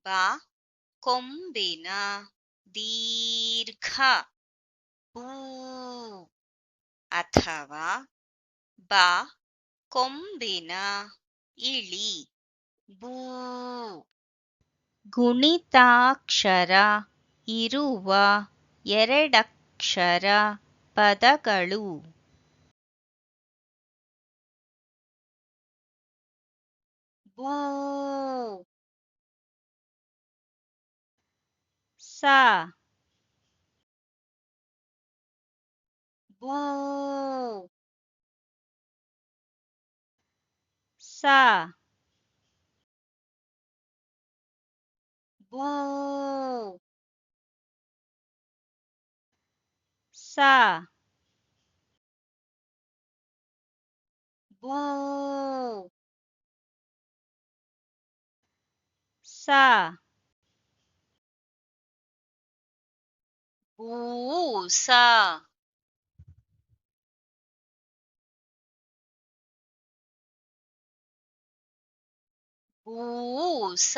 ಬ ಕೊಂಬಿನ ದೀರ್ಘ ಬೂ ಅಥವಾ ಬ ಕೊಂಬಿನ ಇಳಿ ಬೂ. ಗುಣಿತಾಕ್ಷರ ಇರುವ ಎರಡಕ್ಷರ ಪದಗಳು ಬೂ ಸ ಬೂ ಸ ಬೂ ಸ ಬೂ ಸ ಬೂಸ ಬೂಸ